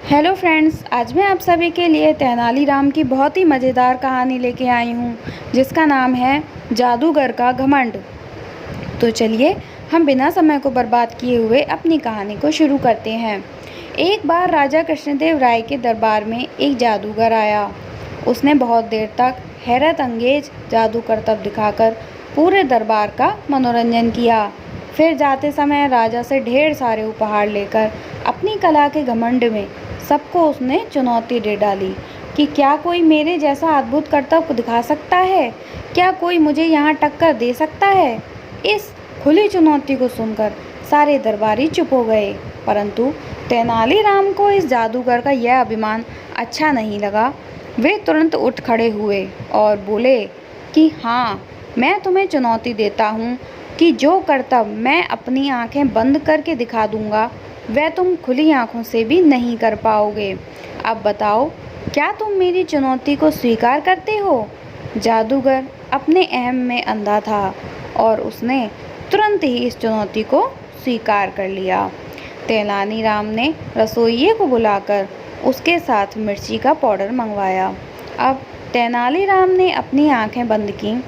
Hello friends, आज मैं आप सभी के लिए तेनालीराम की बहुत ही मज़ेदार कहानी लेके आई हूँ जिसका नाम है जादूगर का घमंड। तो चलिए हम बिना समय को बर्बाद किए हुए अपनी कहानी को शुरू करते हैं। एक बार राजा कृष्णदेव राय के दरबार में एक जादूगर आया। उसने बहुत देर तक हैरत अंगेज जादू करतब दिखाकर पूरे दरबार का मनोरंजन किया। फिर जाते समय राजा से ढेर सारे उपहार लेकर अपनी कला के घमंड में सबको उसने चुनौती दे डाली कि क्या कोई मेरे जैसा अद्भुत करतब दिखा सकता है, क्या कोई मुझे यहाँ टक्कर दे सकता है। इस खुली चुनौती को सुनकर सारे दरबारी चुप हो गए, परंतु तेनालीराम को इस जादूगर का यह अभिमान अच्छा नहीं लगा। वे तुरंत उठ खड़े हुए और बोले कि हाँ, मैं तुम्हें चुनौती देता हूँ कि जो करतब मैं अपनी आंखें बंद करके दिखा दूंगा वह तुम खुली आंखों से भी नहीं कर पाओगे। अब बताओ, क्या तुम मेरी चुनौती को स्वीकार करते हो? जादूगर अपने अहम में अंधा था और उसने तुरंत ही इस चुनौती को स्वीकार कर लिया। तेनालीराम ने रसोइये को बुलाकर उसके साथ मिर्ची का पाउडर मंगवाया। अब तेनालीराम ने अपनी आंखें बंद कीं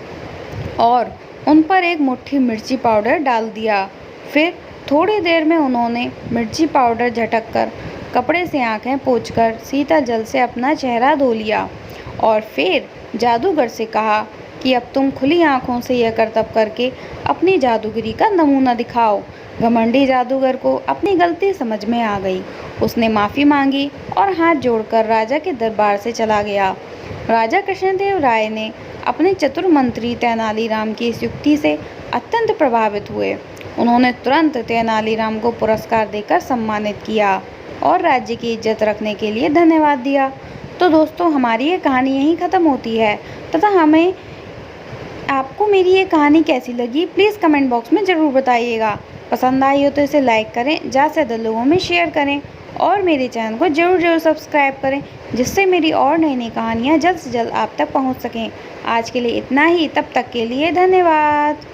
और उन पर एक मुट्ठी मिर्ची पाउडर डाल दिया। फिर थोड़ी देर में उन्होंने मिर्ची पाउडर झटक कर कपड़े से आंखें पोंछकर शीतल जल से अपना चेहरा धो लिया और फिर जादूगर से कहा कि अब तुम खुली आंखों से यह करतब करके अपनी जादूगरी का नमूना दिखाओ। घमंडी जादूगर को अपनी गलती समझ में आ गई। उसने माफ़ी मांगी और हाथ जोड़कर राजा के दरबार से चला गया। राजा कृष्णदेव राय ने अपने चतुर मंत्री तेनालीराम की इस युक्ति से अत्यंत प्रभावित हुए। उन्होंने तुरंत तेनालीराम को पुरस्कार देकर सम्मानित किया और राज्य की इज्जत रखने के लिए धन्यवाद दिया। तो दोस्तों, हमारी ये कहानी यहीं ख़त्म होती है तथा आपको मेरी ये कहानी कैसी लगी प्लीज़ कमेंट बॉक्स में ज़रूर बताइएगा। पसंद आई हो तो इसे लाइक करें, ज़्यादा से ज़्यादा लोगों में शेयर करें और मेरे चैनल को ज़रूर सब्सक्राइब करें जिससे मेरी और नई नई कहानियाँ जल्द से जल्द आप तक पहुँच सकें। आज के लिए इतना ही, तब तक के लिए धन्यवाद।